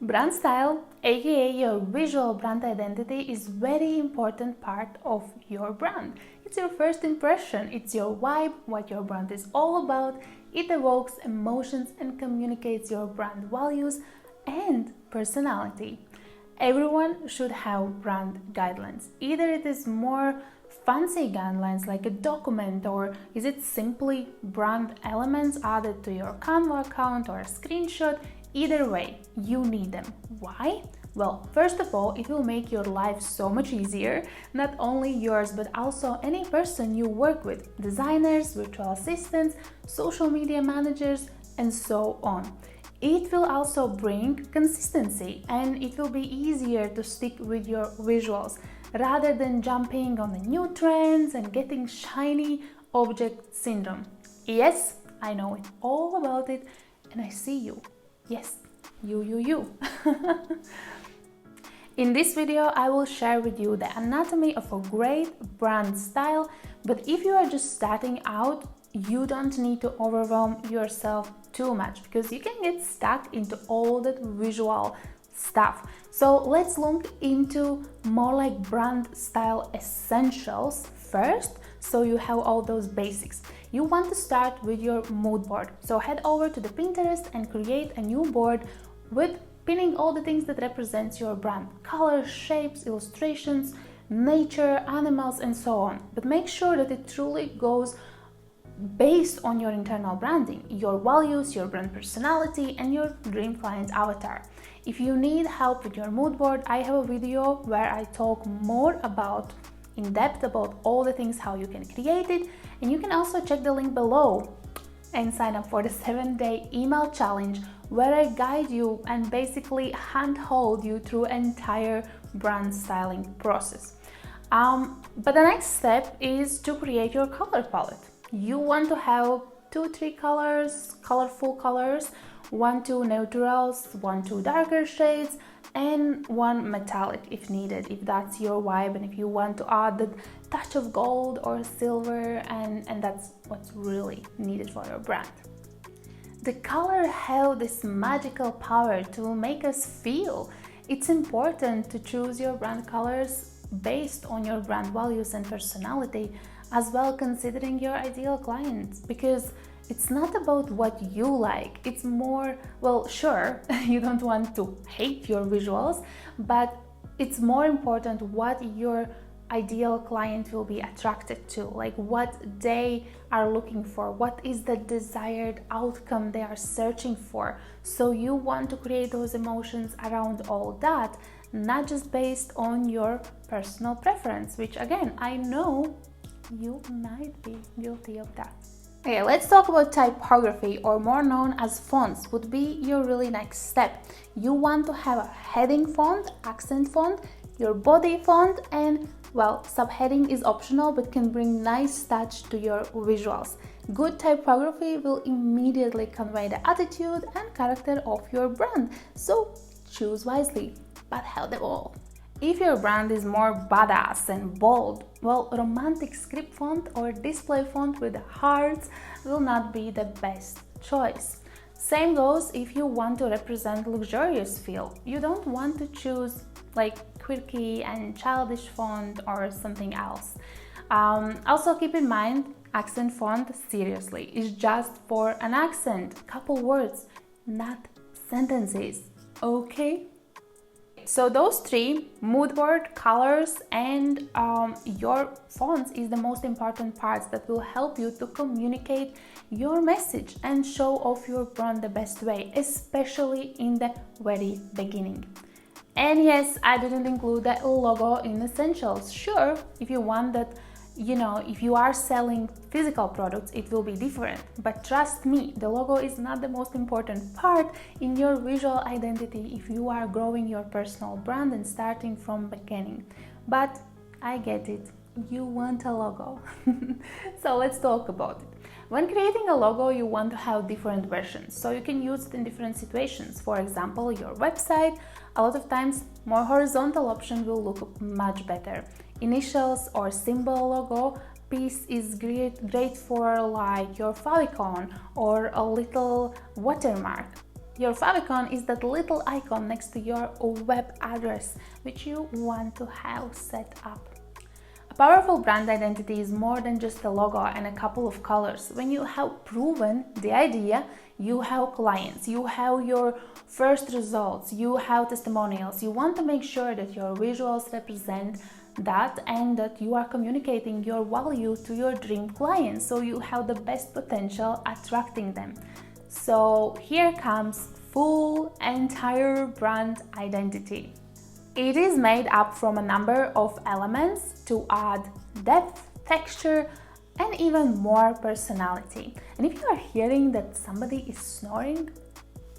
Brand style, aka your visual brand identity, is very important part of your brand. It's your first impression, it's your vibe, what your brand is all about. It evokes emotions and communicates your brand values and personality. Everyone should have brand guidelines. Either it is more fancy guidelines like a document, or is it simply brand elements added to your Canva account or a screenshot. Either way, you need them. Why? Well, first of all, it will make your life so much easier, not only yours but also any person you work with, designers, virtual assistants, social media managers, and so on. It will also bring consistency, and it will be easier to stick with your visuals rather than jumping on the new trends and getting shiny object syndrome. Yes, I know it all about it, and I see you. Yes, you. In this video, I will share with you the anatomy of a great brand style, but if you are just starting out, you don't need to overwhelm yourself too much because you can get stuck into all that visual stuff. So let's look into more like brand style essentials first, so you have all those basics. You want to start with your mood board. So head over to the Pinterest and create a new board with pinning all the things that represents your brand. Colors, shapes, illustrations, nature, animals, and so on. But make sure that it truly goes based on your internal branding, your values, your brand personality, and your dream client avatar. If you need help with your mood board, I have a video where I talk more in depth about all the things how you can create it, and you can also check the link below and sign up for the 7-day email challenge where I guide you and basically handhold you through entire brand styling process. But the next step is to create your color palette. You want to have 2-3 colors, colorful colors, 1-2 neutrals, 1-2 darker shades, and 1 metallic if needed, if that's your vibe and if you want to add the touch of gold or silver, and that's what's really needed for your brand. The color have this magical power to make us feel. It's important to choose your brand colors based on your brand values and personality, as well considering your ideal clients, because it's not about what you like. It's more, well, sure, you don't want to hate your visuals, but it's more important what your ideal client will be attracted to, like what they are looking for, what is the desired outcome they are searching for. So you want to create those emotions around all that, not just based on your personal preference, which again, I know you might be guilty of that. Okay, let's talk about typography, or more known as fonts, would be your really next step. You want to have a heading font, accent font, your body font, and well, subheading is optional but can bring nice touch to your visuals. Good typography will immediately convey the attitude and character of your brand, so choose wisely, but have them all. If your brand is more badass and bold, well, romantic script font or display font with hearts will not be the best choice. Same goes if you want to represent luxurious feel. You don't want to choose like quirky and childish font or something else. Also keep in mind, accent font, seriously, is just for an accent, couple words, not sentences, okay? So those 3, mood board, colors, and your fonts is the most important parts that will help you to communicate your message and show off your brand the best way, especially in the very beginning. And yes, I didn't include the logo in essentials. Sure, if you want that, if you are selling physical products, it will be different. But trust me, the logo is not the most important part in your visual identity if you are growing your personal brand and starting from beginning. But I get it, you want a logo. So let's talk about it. When creating a logo, you want to have different versions, so you can use it in different situations. For example, your website, a lot of times more horizontal option will look much better. Initials or symbol logo piece is great for like your favicon or a little watermark. Your favicon is that little icon next to your web address which you want to have set up. A powerful brand identity is more than just a logo and a couple of colors. When you have proven the idea, you have clients, you have your first results, you have testimonials. You want to make sure that your visuals represent that and that you are communicating your value to your dream clients, so you have the best potential attracting them. So here comes full entire brand identity. It is made up from a number of elements to add depth, texture, and even more personality. And if you are hearing that somebody is snoring,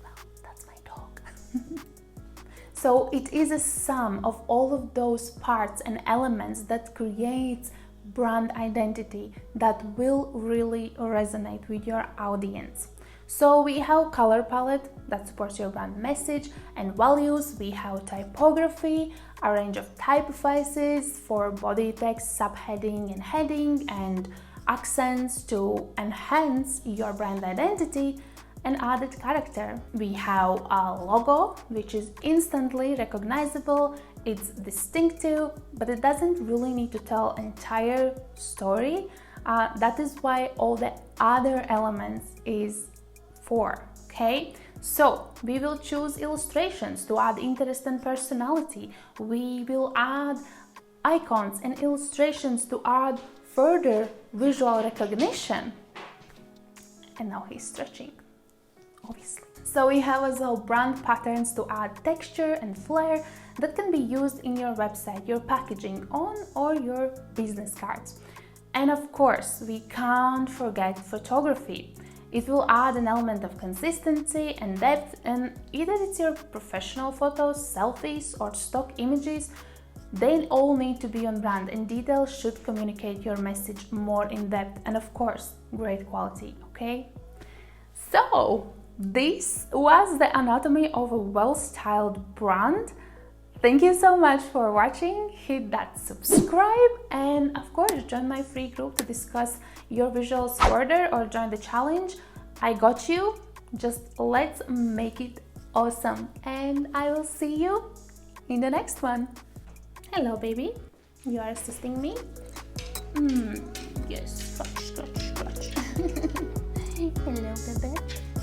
well, that's my dog. So it is a sum of all of those parts and elements that creates brand identity that will really resonate with your audience. So we have color palette that supports your brand message and values. We have typography, a range of typefaces for body text, subheading and heading, and accents to enhance your brand identity and added character. We have a logo which is instantly recognizable. It's distinctive, but it doesn't really need to tell an entire story. That is why all the other elements is for, okay? So we will choose illustrations to add interest and personality. We will add icons and illustrations to add further visual recognition. And now he's stretching, obviously. So we have as well brand patterns to add texture and flair that can be used in your website, your packaging on or your business cards. And of course, we can't forget photography. It will add an element of consistency and depth, and either it's your professional photos, selfies, or stock images, they all need to be on brand, and details should communicate your message more in depth, and of course, great quality, okay? So, this was the anatomy of a well-styled brand. Thank you so much for watching. Hit that subscribe and of course join my free group to discuss your visuals further or join the challenge. I got you. Just let's make it awesome, and I will see you in the next one. Hello baby, you are assisting me? Yes, scratch, scratch, scratch. Hello baby.